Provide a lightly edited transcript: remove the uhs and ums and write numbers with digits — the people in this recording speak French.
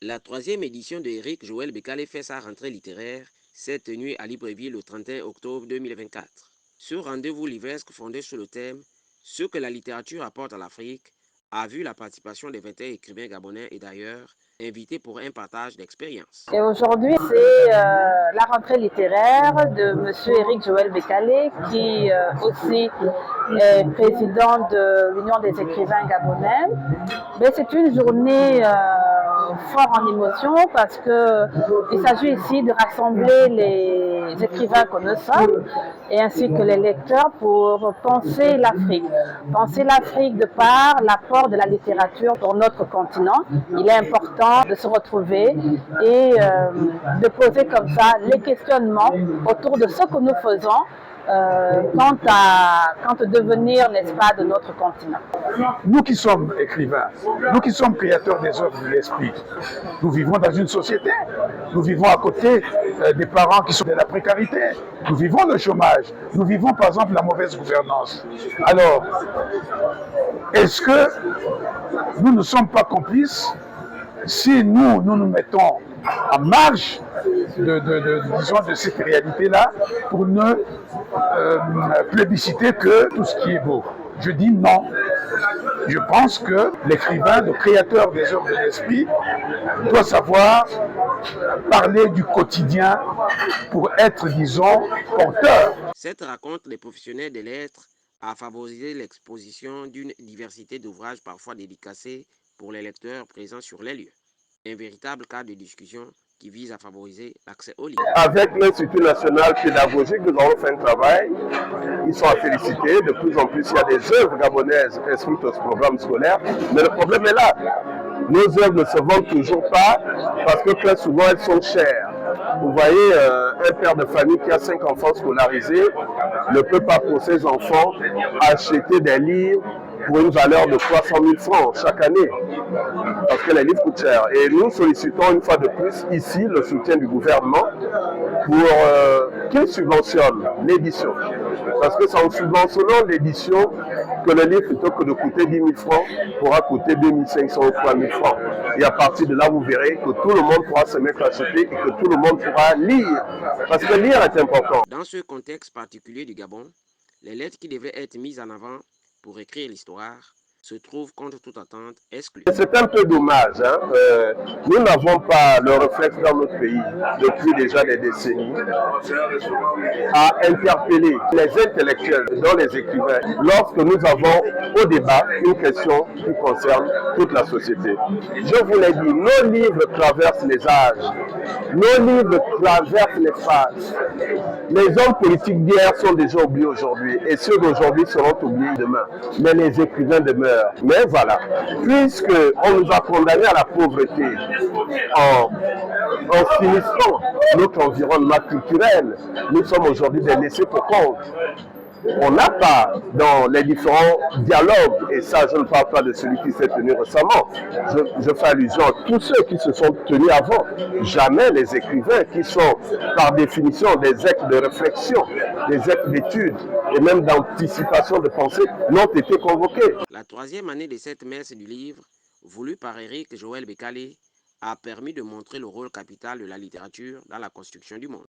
La troisième édition de Éric Joël Bekale fait sa rentrée littéraire s'est tenue à Libreville le 31 octobre 2024. Ce rendez-vous livresque fondé sur le thème Ce que la littérature apporte à l'Afrique a vu la participation des 21 écrivains gabonais et d'ailleurs invités pour un partage d'expériences. Et aujourd'hui, c'est la rentrée littéraire de Monsieur Éric Joël Bekale, qui aussi est président de l'Union des écrivains gabonais. Mais c'est une journée fort en émotion parce qu'il s'agit ici de rassembler les écrivains que nous sommes et ainsi que les lecteurs pour penser l'Afrique. Penser l'Afrique de par l'apport de la littérature pour notre continent. Il est important de se retrouver et de poser comme ça les questionnements autour de ce que nous faisons quant au devenir, n'est-ce pas, de notre continent. Nous qui sommes écrivains, nous qui sommes créateurs des œuvres de l'esprit, nous vivons dans une société, nous vivons à côté des parents qui sont de la précarité, nous vivons le chômage, nous vivons par exemple la mauvaise gouvernance. Alors, est-ce que nous ne sommes pas complices si nous mettons en marge de cette réalité-là pour ne plébisciter que tout ce qui est beau? Je dis non. Je pense que l'écrivain, le créateur des œuvres de l'esprit, doit savoir parler du quotidien pour être, disons, porteur. Cette rencontre des professionnels des lettres a favorisé l'exposition d'une diversité d'ouvrages parfois dédicacés pour les lecteurs présents sur les lieux. Un véritable cadre de discussion qui vise à favoriser l'accès aux livres. Avec l'Institut national pédagogique, nous avons fait un travail. Ils sont à féliciter. De plus en plus, il y a des œuvres gabonaises inscrites au programme scolaire. Mais le problème est là. Nos œuvres ne se vendent toujours pas parce que très souvent, elles sont chères. Vous voyez, un père de famille qui a 5 enfants scolarisés ne peut pas pour ses enfants acheter des livres pour une valeur de 300 000 francs chaque année, parce que les livres coûtent cher. Et nous sollicitons une fois de plus ici le soutien du gouvernement pour qu'il subventionne l'édition. Parce que c'est en subventionnant l'édition que le livre, plutôt que de coûter 10 000 francs, pourra coûter 2 500 ou 3 000 francs. Et à partir de là, vous verrez que tout le monde pourra se mettre à acheter et que tout le monde pourra lire. Parce que lire est important. Dans ce contexte particulier du Gabon, les lettres qui devaient être mises en avant pour écrire l'histoire se trouvent contre toute attente exclues. C'est un peu dommage. Nous n'avons pas le réflexe dans notre pays, depuis déjà des décennies, à interpeller les intellectuels, dont les écrivains, lorsque nous avons au débat une question qui concerne toute la société. Je vous l'ai dit, nos livres traversent les âges, nos livres traversent les phases. Les hommes politiques d'hier sont déjà oubliés aujourd'hui, et ceux d'aujourd'hui seront oubliés demain. Mais les écrivains demeurent. Mais voilà, puisque on nous a condamnés à la pauvreté en finissant notre environnement culturel, nous sommes aujourd'hui des laissés pour compte. On n'a pas dans les différents dialogues, et ça je ne parle pas de celui qui s'est tenu récemment, je fais allusion à tous ceux qui se sont tenus avant. Jamais les écrivains qui sont par définition des êtres de réflexion, des êtres d'étude et même d'anticipation de pensée n'ont été convoqués. La troisième année de cette messe du livre, voulue par Éric Joël Bekale, a permis de montrer le rôle capital de la littérature dans la construction du monde.